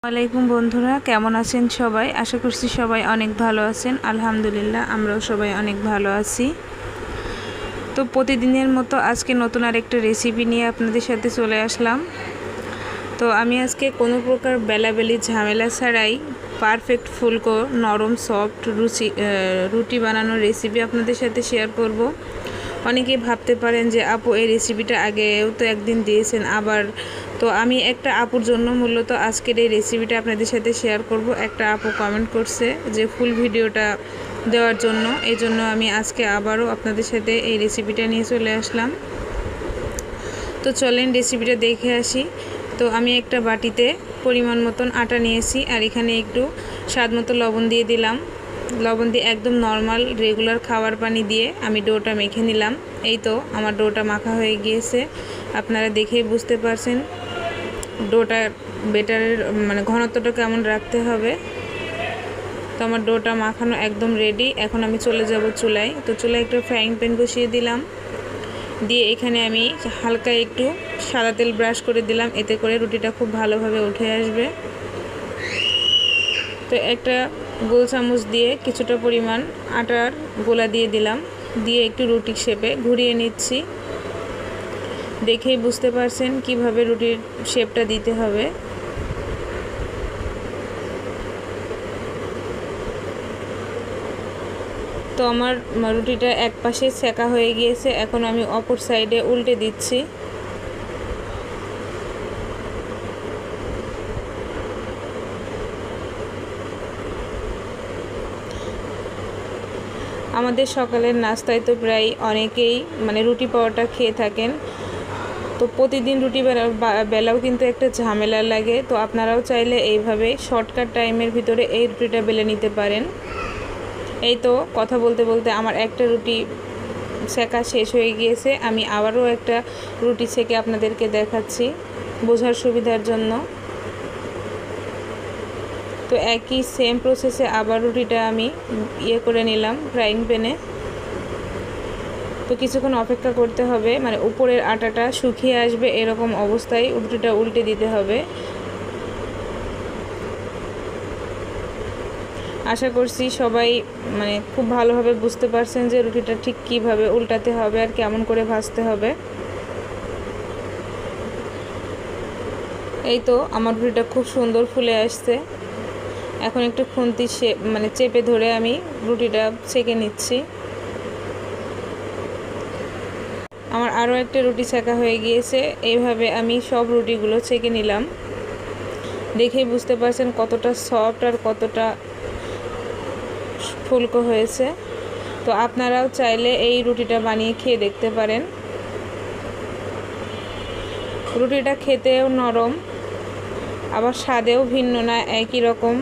ওয়ালাইকুম বন্ধুরা, কেমন আছেন সবাই? আশা করছি সবাই অনেক ভালো আছেন। আলহামদুলিল্লাহ, আমরাও সবাই অনেক ভালো আছি। তো প্রতিদিনের মতো আজকে নতুন আরেকটা রেসিপি নিয়ে আপনাদের সাথে চলে আসলাম। তো আমি আজকে কোনো প্রকার বেলাবেলি ঝামেলা ছাড়াই পারফেক্ট ফুলকো নরম সফট রুটি বানানোর রেসিপি আপনাদের সাথে শেয়ার করব। অনেকেই ভাবতে পারেন যে আপু এই রেসিপিটা আগেও তো একদিন দিয়েছেন আবার। তো আমি একটা আপুর জন্য মূলত আজকের এই রেসিপিটা আপনাদের সাথে শেয়ার করব। একটা আপু কমেন্ট করছে যে ফুল ভিডিওটা দেওয়ার জন্য, এই জন্য আমি আজকে আবারও আপনাদের সাথে এই রেসিপিটা নিয়ে চলে আসলাম। তো চলেন রেসিপিটা দেখে আসি। তো আমি একটা বাটিতে পরিমাণ মতন আটা নিয়েছি, আর এখানে একটু স্বাদ মতো লবণ দিয়ে দিলাম। লবণ দিয়ে একদম নর্মাল রেগুলার খাবার পানি দিয়ে আমি ডোটা মেখে নিলাম। এই তো আমার ডোটা মাখা হয়ে গিয়েছে, আপনারা দেখেই বুঝতে পারছেন ডোটা বেটারের ঘনত্বটা কেমন রাখতে হবে। তো আমার ডোটা মাখানো একদম রেডি। এখন আমি চলে যাব চুলায়। তো চুলায় একটু ফ্রাইং প্যান বসিয়ে দিলাম, দিয়ে এখানে আমি হালকা একটু সাদা তেল ব্রাশ করে দিলাম, এতে করে রুটিটা খুব ভালোভাবে উঠে আসবে। তো একটা গোল চামচ দিয়ে কিছুটা পরিমাণ আটার গোলা দিয়ে দিলাম, দিয়ে একটু রুটি শেপে ঘুরিয়ে নিচ্ছি। দেখেই বুঝতে পারছেন কিভাবে রুটির শেপটা দিতে হবে। তো আমার রুটিটা এক পাশে সেকা হয়ে গিয়েছে, এখন আমি অপর সাইডে উল্টে দিচ্ছি। আমাদের সকালের নাস্তায় তো প্রায় অনেকেই রুটি পরোটা খেয়ে থাকেন। তো প্রতিদিন রুটি বেলাও কিন্তু একটা ঝামেলা লাগে। তো আপনারাও চাইলে এইভাবে শর্টকাট টাইমের ভিতরে এই রুটিটা বেলে নিতে পারেন। এই তো কথা বলতে বলতে আমার একটা রুটি সেকা শেষ হয়ে গিয়েছে। আমি আবারও একটা রুটি সেকে আপনাদেরকে দেখাচ্ছি বোঝার সুবিধার জন্য। তো একই সেম প্রসেসে আবার রুটিটা আমি করে নিলাম ফ্রাইং প্যানে। তো কিছুক্ষণ অপেক্ষা করতে হবে, উপরের আটাটা শুকিয়ে আসবে এরকম অবস্থায় রুটিটা উল্টে দিতে হবে। আশা করছি সবাই খুব ভালোভাবে বুঝতে পারছেন যে রুটিটা ঠিক কিভাবে উল্টাতে হবে আর কেমন করে ভাজতে হবে। এই তো আমার রুটিটা খুব সুন্দর ফুলে আসছে। এখন একটু খুন্তি চেপে ধরে আমি রুটিটা সেঁকে নিচ্ছি। আমার আরও একটা রুটি সেঁকা হয়ে গিয়েছে। এইভাবে আমি সব রুটিগুলো সেঁকে নিলাম। দেখেই বুঝতে পারছেন কতটা সফট আর কতটা ফুলকো হয়েছে। তো আপনারাও চাইলে এই রুটিটা বানিয়ে খেয়ে দেখতে পারেন। রুটিটা খেতেও নরম, আবার স্বাদেও ভিন্ন না, একই রকম।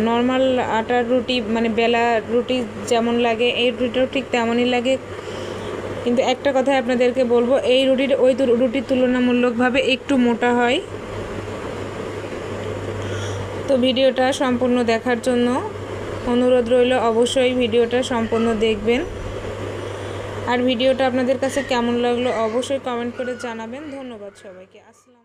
নর্মাল আটার রুটি বেলা রুটি যেমন লাগে এই রুটিটাও ঠিক তেমনই লাগে। কিন্তু একটা কথা আপনাদেরকে বলবো, এই রুটিটা ওই রুটির তুলনামূলকভাবে একটু মোটা হয়। তো ভিডিওটা সম্পূর্ণ দেখার জন্য অনুরোধ রইল, অবশ্যই ভিডিওটা সম্পূর্ণ দেখবেন। আর ভিডিওটা আপনাদের কাছে কেমন লাগলো অবশ্যই কমেন্ট করে জানাবেন। ধন্যবাদ সবাইকে। আসসালাম।